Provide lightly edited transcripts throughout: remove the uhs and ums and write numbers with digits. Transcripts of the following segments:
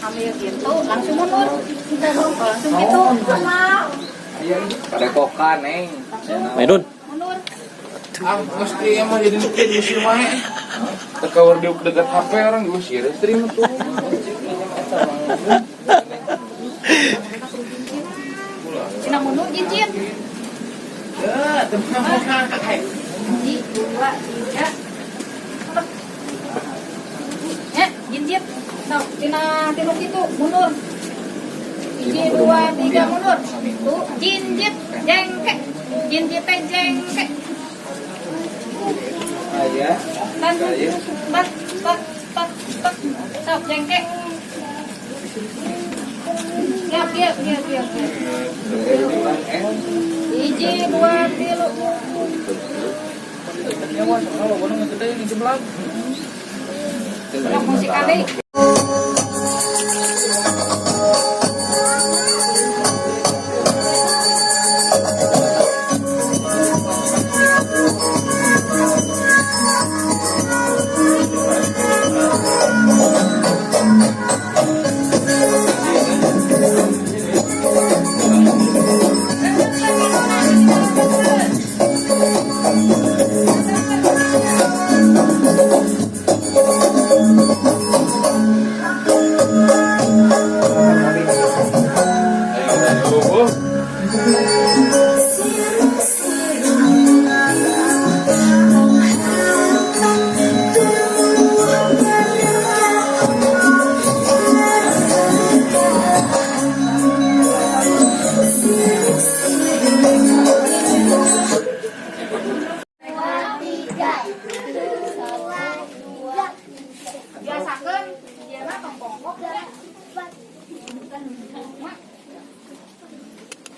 ambil gitu langsung mundur langsung gitu Pada kokan, Neng. Maidun. mundur Mesti emang jadi musir wae. Tekawar di dekat HP orang diusir, stream tuh. cina mundur jinjit Ya, teman-teman. Ji, 2, 3 ya jinjit nah cina tilu gitu mundur 1, 2, 3 mundur tuh jinjit jengkek jinjit teh jengkek Ayah. dan tak sok jengkek siap 1, 2, 3 Ya, wah, kalau gunung gede ini sebelah. sok musik kali biasakan dia mah tong-tongkok ya.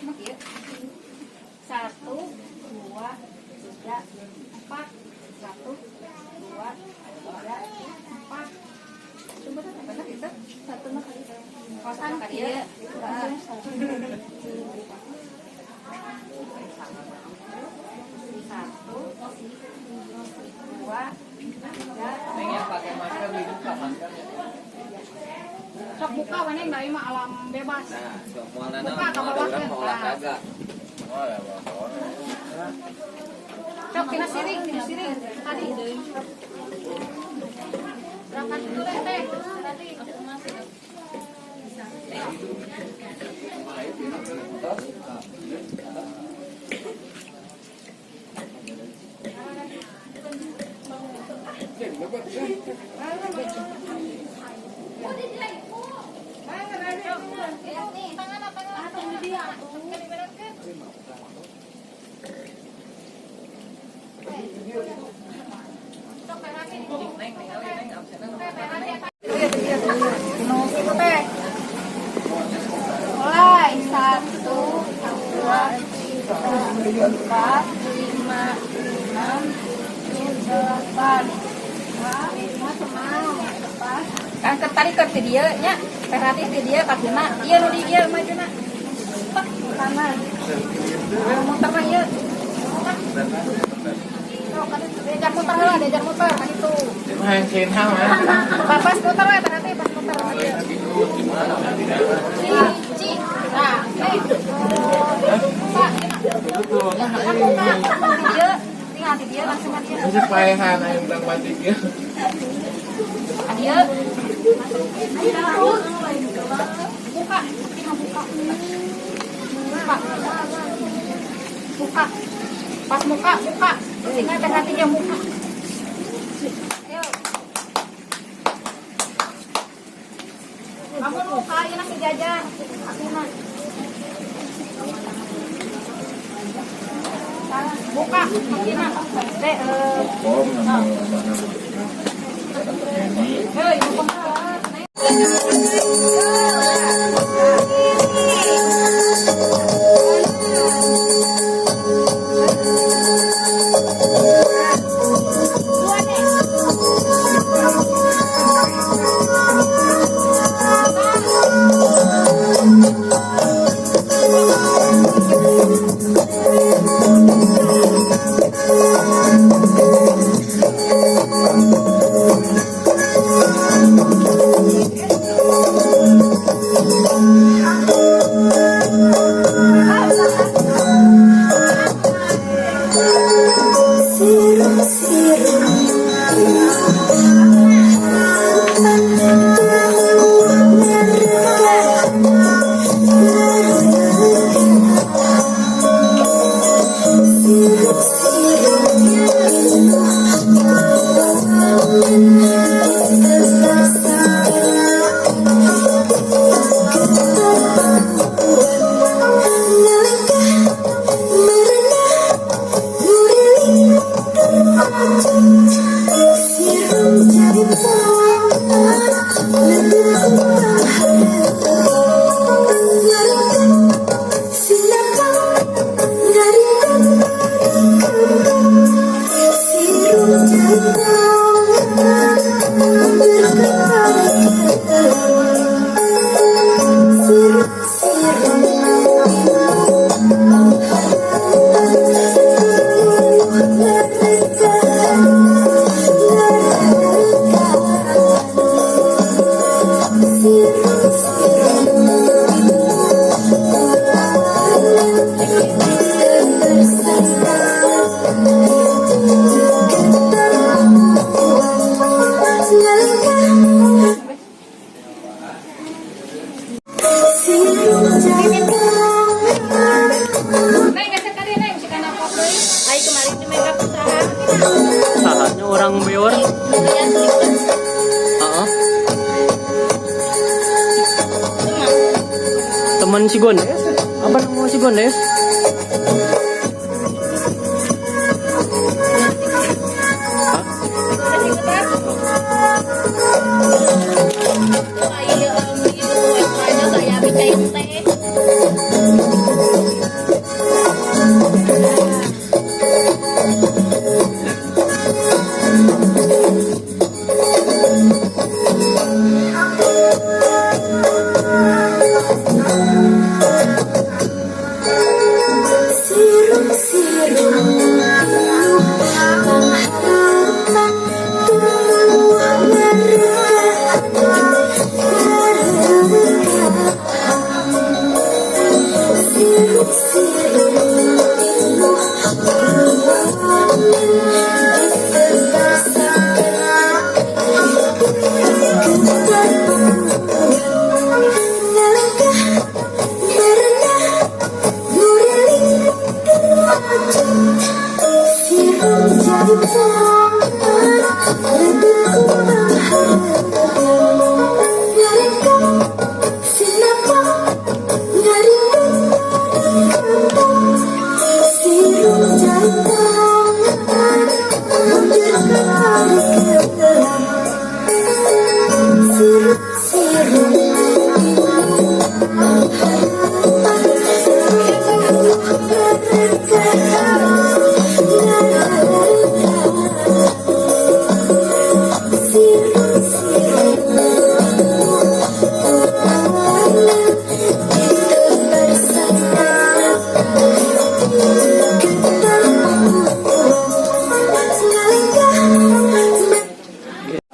Mak ya. 1, 2, 3, 4 1, 2, 3, 4 coba benar itu 1 mah kali kosan kali ya 1, 2, 3 sok buka mana dari mah alam bebas buka ke bawah kan olahraga. sok kena siring tadi berangkat dulu teh tadi mulai 1, 2, 3, 4, 5, 6, 7, 8 kan tarik ke dia nya perhati ke dia kakina iya nu di dia majuna kanan muter mah ieu diajar muter lah diajar muter kan itu Main senang ya. pas muter we perhati pas muter ci nah dia tinggal di dia langsung dia Ini paehan yang bilang batik ya. dia buka pas muka buka tinggal perhati dia muka ayo kamu muka ini nasi jajan asuna buka makina deh hei Neng kasih kali neng si kana pop deui. Ay kemarin di makeup usaha. Sahanya orang Beor. Heeh. Teman si Gondes. Apa nama si Gondes?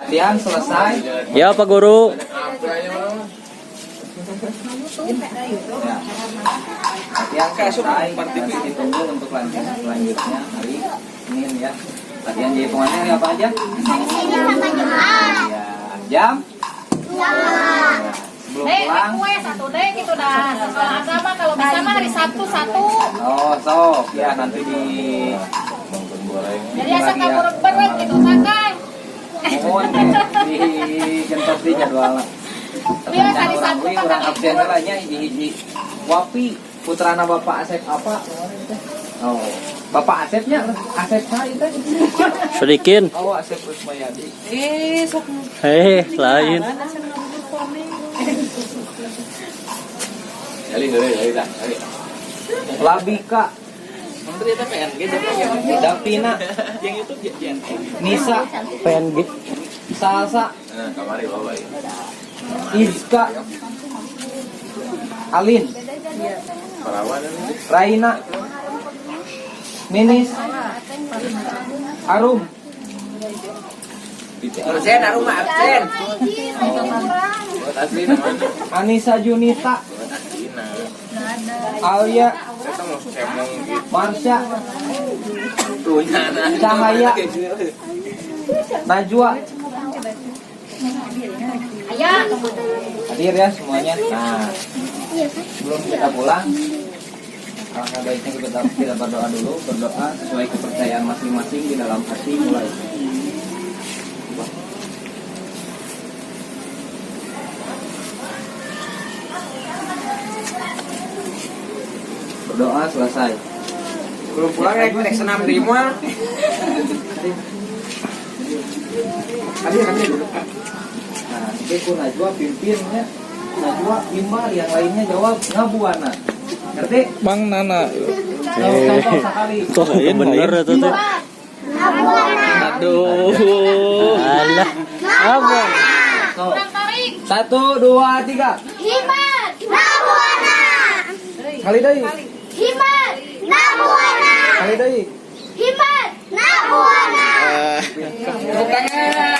Latihan selesai. Ya Pak Guru. Latihan selesai. Masih ditunggu untuk selanjutnya hari Senin ya. Latihan di hitungannya hari apa aja? Ya, jam. Sebelum Dek, pulang. kue satu dek itu dah. Sekolah agama kalau bisa mah hari Sabtu satu. Oh, sok ya nanti di. Jadi asal kamu berek gitu sakai. Mohon di gentos di jadwal. Biar hari Sabtu Orang kan absen lainnya hiji Wapi putrana Bapak Asep apa? Oh, Bapak Asepnya Asep saya teh. Sedikin. Oh, Asep Rusmayadi. Lain. Labika. Davina. Nisa. PNG. Salsa. Izka. Alin. Raina. Ninis. Arum. Absen, rumah absen. Anissa Junita. Alia. Marsha. Cahaya. Najwa. Hadir ya semuanya. Nah, sebelum kita pulang, alangkah baiknya kita berdoa dulu, berdoa sesuai kepercayaan masing-masing di dalam hati mulai. Berdoa selesai. Belum pulang naik senam di mall. Hadir dulu. Nah, itu Najwa pimpinnya, Najwa Imbal, yang lainnya jawab Ngabuana. Ngerti? Bang Nana. Contoh sekali. Kok bener itu tuh. Aduh. Alah. Apa? So, 1, 2, 3. Himat Nabuana. Kali deui. Himat Nabuana. Kali deui. Himat Nabuana. Tepuk tangan.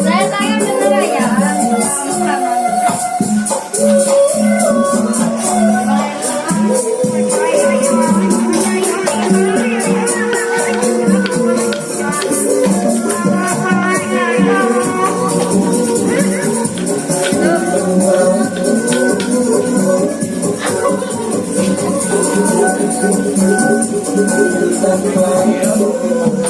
Saya bener ya. Iya.